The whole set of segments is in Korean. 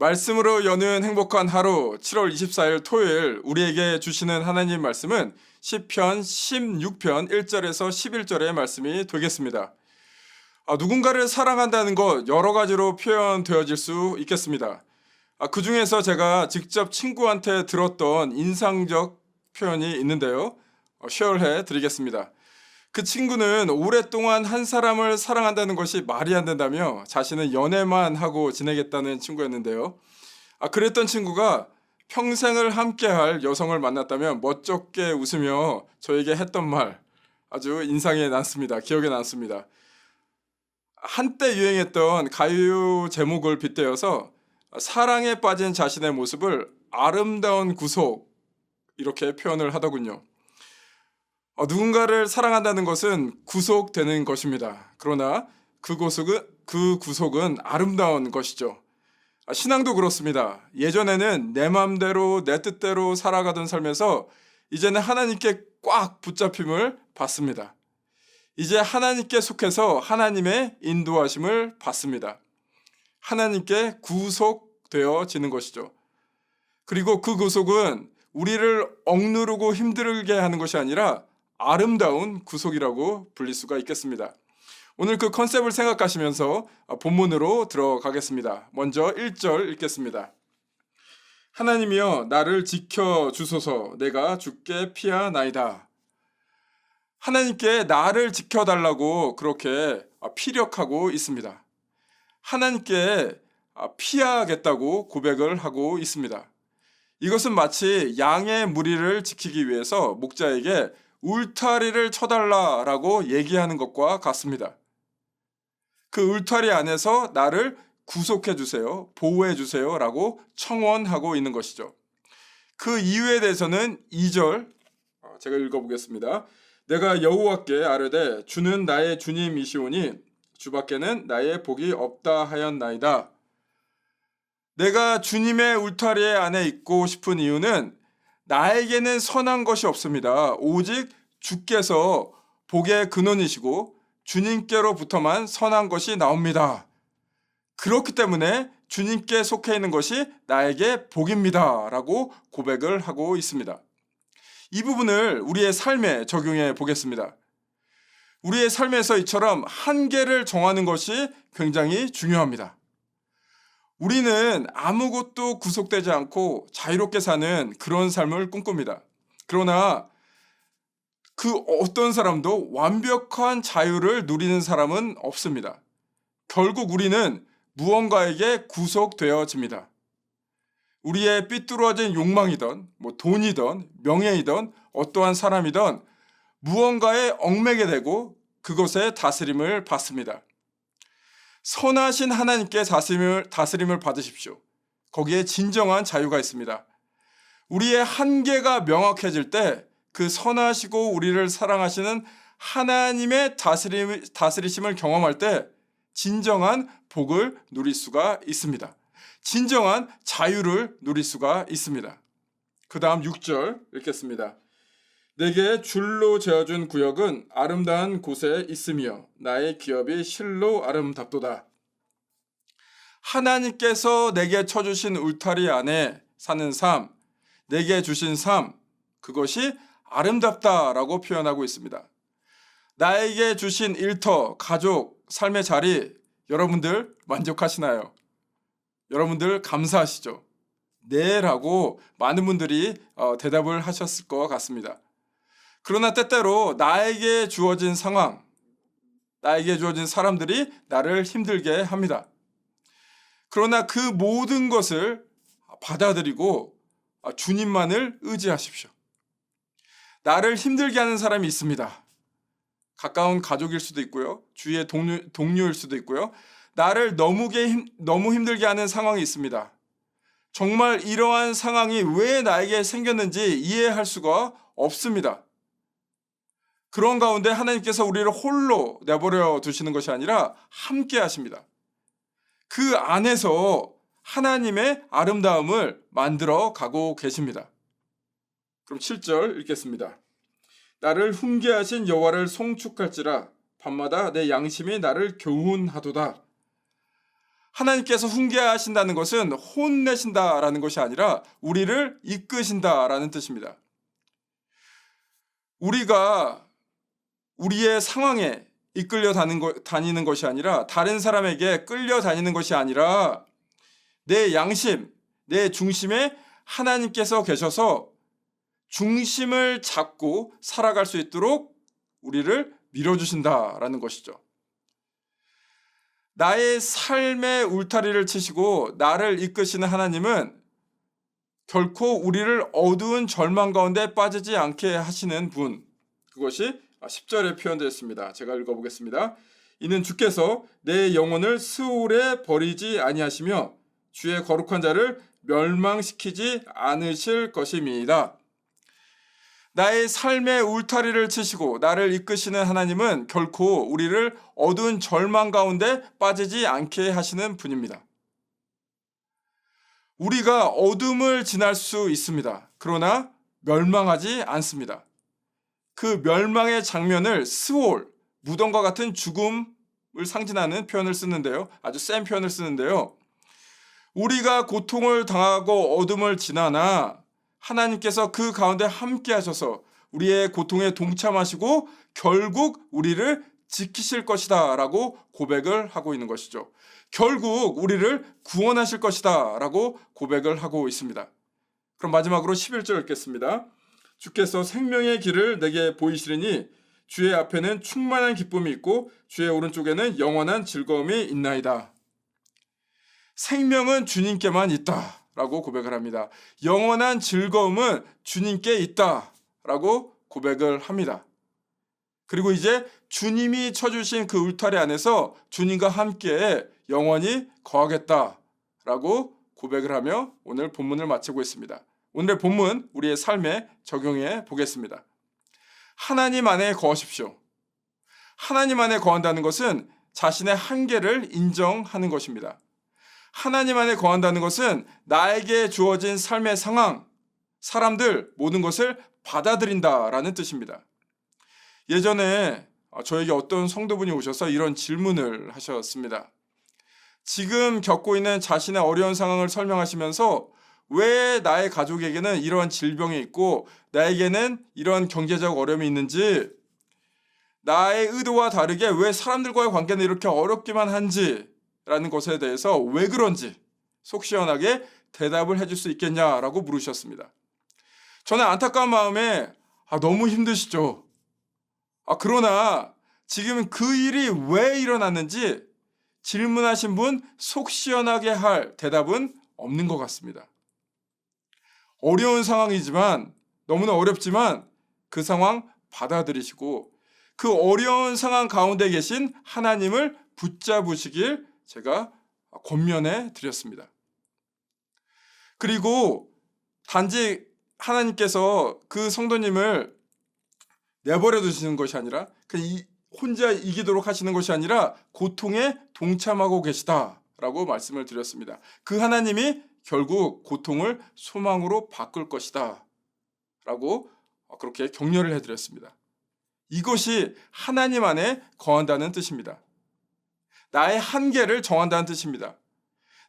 말씀으로 여는 행복한 하루 7월 24일 토요일 우리에게 주시는 하나님 말씀은 시편 16편 1절에서 11절의 말씀이 되겠습니다. 누군가를 사랑한다는 것 여러 가지로 표현되어질 수 있겠습니다. 그 중에서 제가 직접 친구한테 들었던 인상적 표현이 있는데요. 쉐어해 드리겠습니다. 그 친구는 오랫동안 한 사람을 사랑한다는 것이 말이 안 된다며 자신은 연애만 하고 지내겠다는 친구였는데요. 그랬던 친구가 평생을 함께할 여성을 만났다면 멋쩍게 웃으며 저에게 했던 말 아주 인상에 남습니다. 기억에 남습니다. 한때 유행했던 가요 제목을 빗대어서 사랑에 빠진 자신의 모습을 아름다운 구속 이렇게 표현을 하더군요. 누군가를 사랑한다는 것은 구속되는 것입니다. 그러나 그 구속은 아름다운 것이죠. 신앙도 그렇습니다. 예전에는 내 맘대로 내 뜻대로 살아가던 삶에서 이제는 하나님께 꽉 붙잡힘을 받습니다. 이제 하나님께 속해서 하나님의 인도하심을 받습니다. 하나님께 구속되어지는 것이죠. 그리고 그 구속은 우리를 억누르고 힘들게 하는 것이 아니라 아름다운 구속이라고 불릴 수가 있겠습니다. 오늘 그 컨셉을 생각하시면서 본문으로 들어가겠습니다. 먼저 1절 읽겠습니다. 하나님이여 나를 지켜주소서 내가 주께 피하나이다. 하나님께 나를 지켜달라고 그렇게 피력하고 있습니다. 하나님께 피하겠다고 고백을 하고 있습니다. 이것은 마치 양의 무리를 지키기 위해서 목자에게 울타리를 쳐달라라고 얘기하는 것과 같습니다. 그 울타리 안에서 나를 구속해 주세요, 보호해 주세요 라고 청원하고 있는 것이죠. 그 이유에 대해서는 2절 제가 읽어보겠습니다. 내가 여호와께 아뢰되 주는 나의 주님이시오니 주밖에는 나의 복이 없다 하였나이다. 내가 주님의 울타리 안에 있고 싶은 이유는 나에게는 선한 것이 없습니다. 오직 주께서 복의 근원이시고 주님께로부터만 선한 것이 나옵니다. 그렇기 때문에 주님께 속해 있는 것이 나에게 복입니다. 라고 고백을 하고 있습니다. 이 부분을 우리의 삶에 적용해 보겠습니다. 우리의 삶에서 이처럼 한계를 정하는 것이 굉장히 중요합니다. 우리는 아무것도 구속되지 않고 자유롭게 사는 그런 삶을 꿈꿉니다. 그러나 그 어떤 사람도 완벽한 자유를 누리는 사람은 없습니다. 결국 우리는 무언가에게 구속되어집니다. 우리의 삐뚤어진 욕망이든 돈이든 명예이든 어떠한 사람이든 무언가에 얽매게 되고 그것에 다스림을 받습니다. 선하신 하나님께 다스림을 받으십시오. 거기에 진정한 자유가 있습니다. 우리의 한계가 명확해질 때 그 선하시고 우리를 사랑하시는 하나님의 다스리심을 경험할 때 진정한 복을 누릴 수가 있습니다. 진정한 자유를 누릴 수가 있습니다. 그 다음 6절 읽겠습니다. 내게 줄로 재어준 구역은 아름다운 곳에 있으며 나의 기업이 실로 아름답도다. 하나님께서 내게 쳐주신 울타리 안에 사는 삶, 내게 주신 삶, 그것이 아름답다라고 표현하고 있습니다. 나에게 주신 일터, 가족, 삶의 자리, 여러분들 만족하시나요? 여러분들 감사하시죠? 네 라고 많은 분들이 대답을 하셨을 것 같습니다. 그러나 때때로 나에게 주어진 상황, 나에게 주어진 사람들이 나를 힘들게 합니다. 그러나 그 모든 것을 받아들이고 주님만을 의지하십시오. 나를 힘들게 하는 사람이 있습니다. 가까운 가족일 수도 있고요. 주위의 동료일 수도 있고요. 나를 너무 힘들게 하는 상황이 있습니다. 정말 이러한 상황이 왜 나에게 생겼는지 이해할 수가 없습니다. 그런 가운데 하나님께서 우리를 홀로 내버려 두시는 것이 아니라 함께 하십니다. 그 안에서 하나님의 아름다움을 만들어 가고 계십니다. 그럼 7절 읽겠습니다. 나를 훈계하신 여호와를 송축할지라 밤마다 내 양심이 나를 교훈하도다. 하나님께서 훈계하신다는 것은 혼내신다라는 것이 아니라 우리를 이끄신다라는 뜻입니다. 우리가 우리의 상황에 이끌려 다니는 것이 아니라 다른 사람에게 끌려다니는 것이 아니라 내 양심, 내 중심에 하나님께서 계셔서 중심을 잡고 살아갈 수 있도록 우리를 밀어주신다라는 것이죠. 나의 삶의 울타리를 치시고 나를 이끄시는 하나님은 결코 우리를 어두운 절망 가운데 빠지지 않게 하시는 분. 그것이 10절에 표현되어 있습니다. 제가 읽어보겠습니다. 이는 주께서 내 영혼을 스올에 버리지 아니하시며 주의 거룩한 자를 멸망시키지 않으실 것임이다. 나의 삶의 울타리를 치시고 나를 이끄시는 하나님은 결코 우리를 어두운 절망 가운데 빠지지 않게 하시는 분입니다. 우리가 어둠을 지날 수 있습니다. 그러나 멸망하지 않습니다. 그 멸망의 장면을 스올, 무덤과 같은 죽음을 상징하는 표현을 쓰는데요. 아주 센 표현을 쓰는데요. 우리가 고통을 당하고 어둠을 지나나 하나님께서 그 가운데 함께 하셔서 우리의 고통에 동참하시고 결국 우리를 지키실 것이다 라고 고백을 하고 있는 것이죠. 결국 우리를 구원하실 것이다 라고 고백을 하고 있습니다. 그럼 마지막으로 11절 읽겠습니다. 주께서 생명의 길을 내게 보이시리니 주의 앞에는 충만한 기쁨이 있고 주의 오른쪽에는 영원한 즐거움이 있나이다. 생명은 주님께만 있다 라고 고백을 합니다. 영원한 즐거움은 주님께 있다 라고 고백을 합니다. 그리고 이제 주님이 쳐주신 그 울타리 안에서 주님과 함께 영원히 거하겠다 라고 고백을 하며 오늘 본문을 마치고 있습니다. 오늘의 본문 우리의 삶에 적용해 보겠습니다. 하나님 안에 거하십시오. 하나님 안에 거한다는 것은 자신의 한계를 인정하는 것입니다. 하나님 안에 거한다는 것은 나에게 주어진 삶의 상황, 사람들, 모든 것을 받아들인다라는 뜻입니다. 예전에 저에게 어떤 성도분이 오셔서 이런 질문을 하셨습니다. 지금 겪고 있는 자신의 어려운 상황을 설명하시면서 왜 나의 가족에게는 이런 질병이 있고 나에게는 이런 경제적 어려움이 있는지, 나의 의도와 다르게 왜 사람들과의 관계는 이렇게 어렵기만 한지 라는 것에 대해서 왜 그런지 속 시원하게 대답을 해줄 수 있겠냐라고 물으셨습니다. 저는 안타까운 마음에 너무 힘드시죠. 그러나 지금 그 일이 왜 일어났는지 질문하신 분 속 시원하게 할 대답은 없는 것 같습니다. 어려운 상황이지만, 너무나 어렵지만 그 상황 받아들이시고 그 어려운 상황 가운데 계신 하나님을 붙잡으시길 제가 권면해 드렸습니다. 그리고 단지 하나님께서 그 성도님을 내버려 두시는 것이 아니라 혼자 이기도록 하시는 것이 아니라 고통에 동참하고 계시다라고 말씀을 드렸습니다. 그 하나님이 결국 고통을 소망으로 바꿀 것이다 라고 그렇게 격려를 해드렸습니다. 이것이 하나님 안에 거한다는 뜻입니다. 나의 한계를 정한다는 뜻입니다.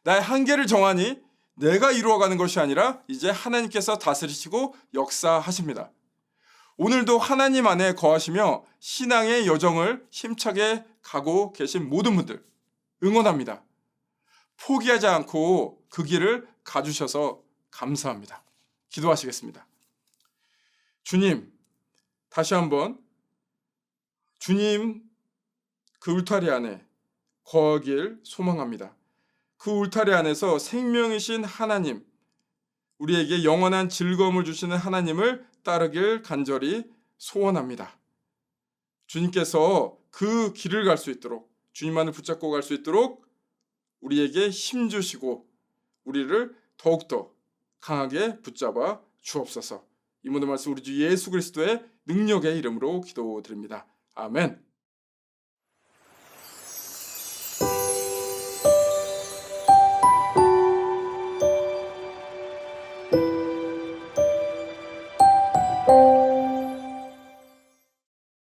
나의 한계를 정하니 내가 이루어가는 것이 아니라 이제 하나님께서 다스리시고 역사하십니다. 오늘도 하나님 안에 거하시며 신앙의 여정을 힘차게 가고 계신 모든 분들 응원합니다. 포기하지 않고 그 길을 가주셔서 감사합니다. 기도하시겠습니다. 주님, 다시 한번 주님 그 울타리 안에 거하길 소망합니다. 그 울타리 안에서 생명이신 하나님, 우리에게 영원한 즐거움을 주시는 하나님을 따르길 간절히 소원합니다. 주님께서 그 길을 갈 수 있도록, 주님만을 붙잡고 갈 수 있도록 우리에게 힘 주시고 우리를 더욱더 강하게 붙잡아 주옵소서. 이 모든 말씀 우리 주 예수 그리스도의 능력의 이름으로 기도드립니다. 아멘.